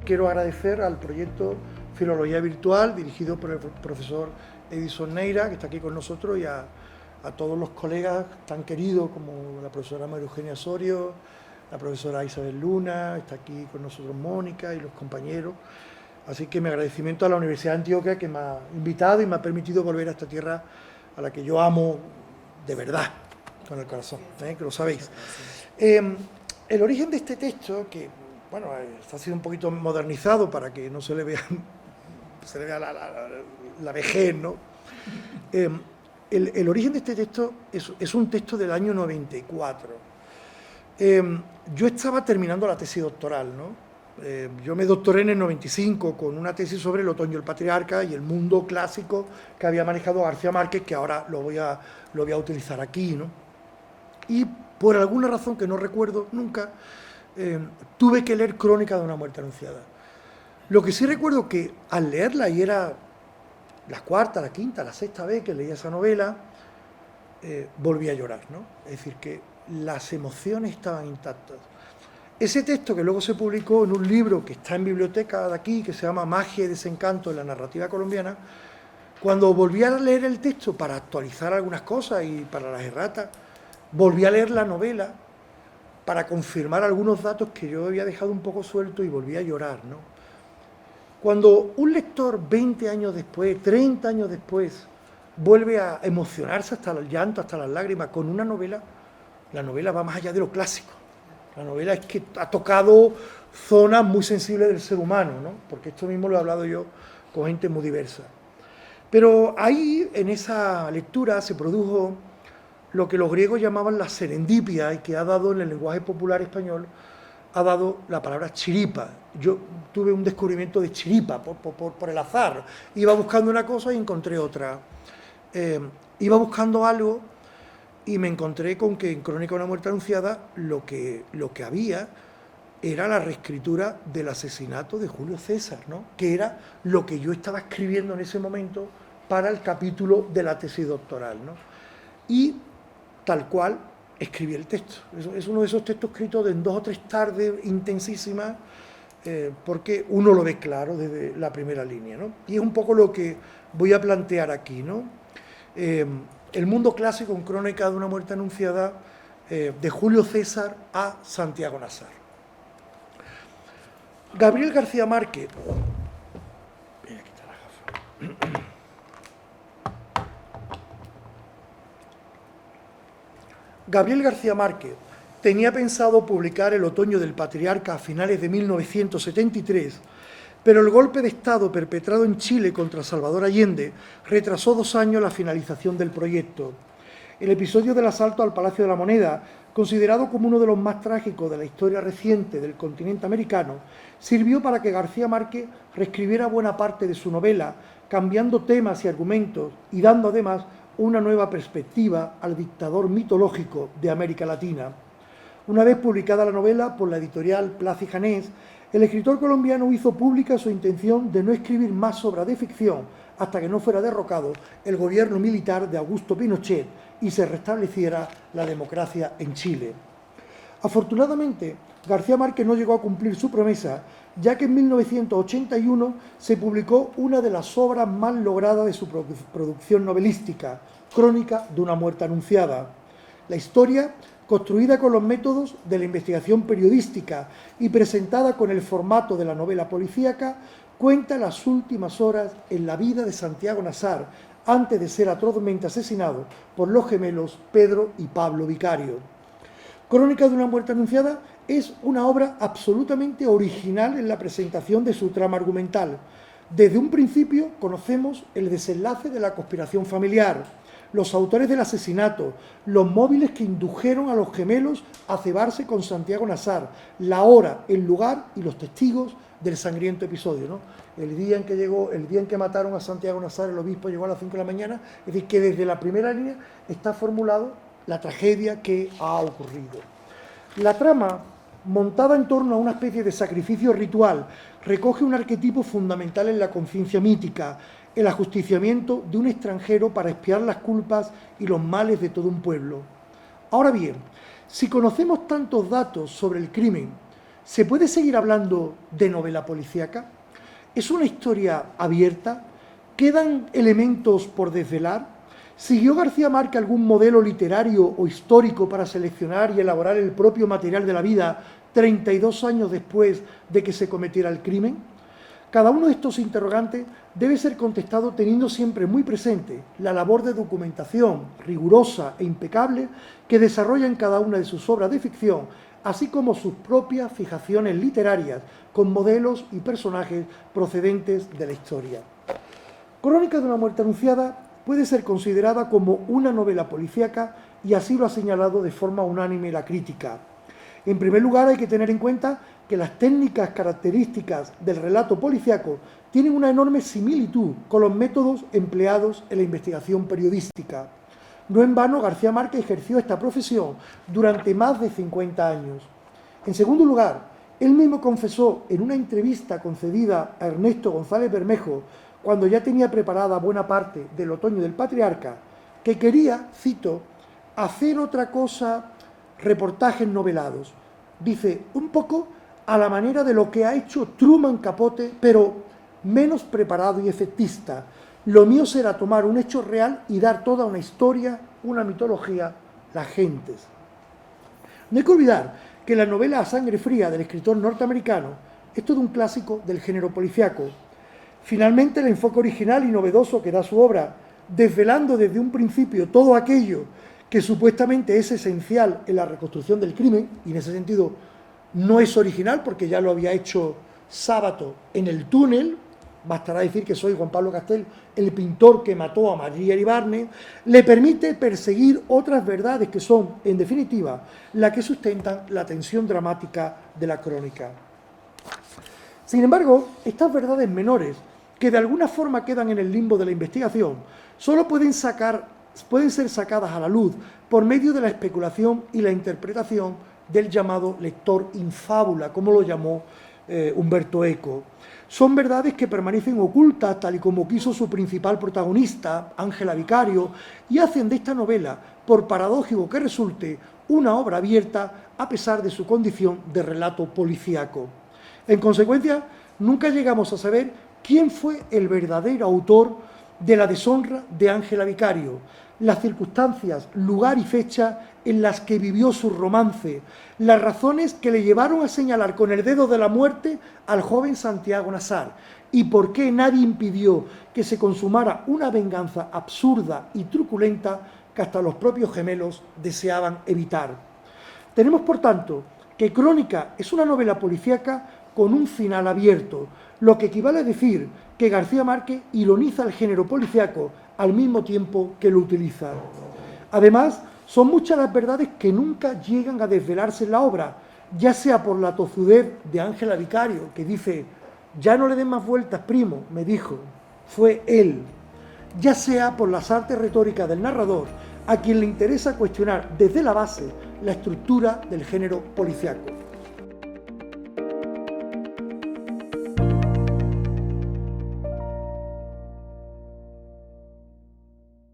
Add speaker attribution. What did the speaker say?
Speaker 1: Quiero agradecer al proyecto Filología Virtual, dirigido por el profesor Edison Neira, que está aquí con nosotros, y a todos los colegas tan queridos como la profesora María Eugenia Osorio, la profesora Isabel Luna, está aquí con nosotros Mónica y los compañeros. Así que mi agradecimiento a la Universidad de Antioquia, que me ha invitado y me ha permitido volver a esta tierra a la que yo amo de verdad, con el corazón, que lo sabéis. El origen de este texto, que bueno, está sido un poquito modernizado para que no se le vea, la vejez, ¿no? El origen de este texto es un texto del año 94. Yo estaba terminando la tesis doctoral, ¿no? Yo me doctoré en el 95 con una tesis sobre el otoño del patriarca y el mundo clásico que había manejado García Márquez, que ahora lo voy a utilizar aquí, ¿no? Y por alguna razón que no recuerdo nunca, tuve que leer Crónica de una muerte anunciada. Lo que sí recuerdo que al leerla, y era la cuarta, la quinta, la sexta vez que leía esa novela, volví a llorar, ¿no? Es decir, que las emociones estaban intactas. Ese texto, que luego se publicó en un libro que está en biblioteca de aquí, que se llama Magia y desencanto en la narrativa colombiana, cuando volví a leer el texto para actualizar algunas cosas y para las erratas, volví a leer la novela para confirmar algunos datos que yo había dejado un poco suelto y volví a llorar, ¿no? Cuando un lector 20 años después, 30 años después, vuelve a emocionarse hasta el llanto, hasta las lágrimas con una novela, la novela va más allá de lo clásico. La novela es que ha tocado zonas muy sensibles del ser humano, ¿no? Porque esto mismo lo he hablado yo con gente muy diversa. Pero ahí, en esa lectura, se produjo lo que los griegos llamaban la serendipia y que ha dado en el lenguaje popular español, ha dado la palabra chiripa. Yo tuve un descubrimiento de chiripa por el azar. Iba buscando una cosa y encontré otra. Iba buscando algo y me encontré con que en Crónica de una muerte anunciada lo que había era la reescritura del asesinato de Julio César, ¿no? Que era lo que yo estaba escribiendo en ese momento para el capítulo de la tesis doctoral, ¿no? Y tal cual escribí el texto. Es uno de esos textos escritos en 2 o 3 tardes intensísimas, porque uno lo ve claro desde la primera línea, ¿no? Y es un poco lo que voy a plantear aquí, ¿no? El mundo clásico en Crónica de una muerte anunciada, de Julio César a Santiago Nazar. Gabriel García Márquez. Voy a quitar la gafa. Gabriel García Márquez tenía pensado publicar El otoño del patriarca a finales de 1973, pero el golpe de Estado perpetrado en Chile contra Salvador Allende retrasó 2 años la finalización del proyecto. El episodio del asalto al Palacio de la Moneda, considerado como uno de los más trágicos de la historia reciente del continente americano, sirvió para que García Márquez reescribiera buena parte de su novela, cambiando temas y argumentos y dando además una nueva perspectiva al dictador mitológico de América Latina. Una vez publicada la novela por la editorial Plaza y Janés, el escritor colombiano hizo pública su intención de no escribir más obras de ficción hasta que no fuera derrocado el gobierno militar de Augusto Pinochet y se restableciera la democracia en Chile. Afortunadamente, García Márquez no llegó a cumplir su promesa, ya que en 1981 se publicó una de las obras más logradas de su producción novelística, Crónica de una muerte anunciada. La historia, construida con los métodos de la investigación periodística y presentada con el formato de la novela policíaca, cuenta las últimas horas en la vida de Santiago Nazar, antes de ser atrozmente asesinado por los gemelos Pedro y Pablo Vicario. Crónica de una muerte anunciada es una obra absolutamente original en la presentación de su trama argumental. Desde un principio conocemos el desenlace de la conspiración familiar, los autores del asesinato, los móviles que indujeron a los gemelos a cebarse con Santiago Nazar, la hora, el lugar y los testigos del sangriento episodio, ¿no? El día en que mataron a Santiago Nazar, el obispo llegó a las 5 de la mañana, es decir, que desde la primera línea está formulado la tragedia que ha ocurrido. La trama, montada en torno a una especie de sacrificio ritual, recoge un arquetipo fundamental en la conciencia mítica, el ajusticiamiento de un extranjero para expiar las culpas y los males de todo un pueblo. Ahora bien, si conocemos tantos datos sobre el crimen, ¿Se puede seguir hablando de novela policíaca? ¿Es una historia abierta? ¿Quedan elementos por desvelar? ¿Siguió García Márquez algún modelo literario o histórico para seleccionar y elaborar el propio material de la vida 32 años después de que se cometiera el crimen? Cada uno de estos interrogantes debe ser contestado teniendo siempre muy presente la labor de documentación rigurosa e impecable que desarrolla en cada una de sus obras de ficción, así como sus propias fijaciones literarias con modelos y personajes procedentes de la historia. Crónica de una muerte anunciada puede ser considerada como una novela policíaca y así lo ha señalado de forma unánime la crítica. En primer lugar, hay que tener en cuenta que las técnicas características del relato policíaco tienen una enorme similitud con los métodos empleados en la investigación periodística. No en vano, García Márquez ejerció esta profesión durante más de 50 años. En segundo lugar, él mismo confesó en una entrevista concedida a Ernesto González Bermejo, cuando ya tenía preparada buena parte del Otoño del Patriarca, que quería, cito, hacer otra cosa, reportajes novelados. Dice, un poco a la manera de lo que ha hecho Truman Capote, pero menos preparado y efectista. Lo mío será tomar un hecho real y dar toda una historia, una mitología, las gentes. No hay que olvidar que la novela A Sangre Fría del escritor norteamericano es todo un clásico del género policíaco. Finalmente, el enfoque original y novedoso que da su obra, desvelando desde un principio todo aquello que supuestamente es esencial en la reconstrucción del crimen, y en ese sentido no es original porque ya lo había hecho Sábato en El túnel, bastará decir que soy Juan Pablo Castel, el pintor que mató a María Iribarne, le permite perseguir otras verdades que son, en definitiva, las que sustentan la tensión dramática de la crónica. Sin embargo, estas verdades menores, que de alguna forma quedan en el limbo de la investigación, solo pueden ser sacadas a la luz por medio de la especulación y la interpretación del llamado lector infábula, como lo llamó Umberto Eco. Son verdades que permanecen ocultas, tal y como quiso su principal protagonista, Ángela Vicario, y hacen de esta novela, por paradójico que resulte, una obra abierta a pesar de su condición de relato policíaco. En consecuencia, nunca llegamos a saber quién fue el verdadero autor de la deshonra de Ángela Vicario, las circunstancias, lugar y fecha en las que vivió su romance, las razones que le llevaron a señalar con el dedo de la muerte al joven Santiago Nazar y por qué nadie impidió que se consumara una venganza absurda y truculenta que hasta los propios gemelos deseaban evitar. Tenemos, por tanto, que Crónica es una novela policíaca con un final abierto, lo que equivale a decir que García Márquez ironiza el género policíaco al mismo tiempo que lo utiliza. Además, son muchas las verdades que nunca llegan a desvelarse en la obra, ya sea por la tozudez de Ángela Vicario, que dice, ya no le den más vueltas, primo, me dijo, fue él, ya sea por las artes retóricas del narrador, a quien le interesa cuestionar desde la base la estructura del género policíaco.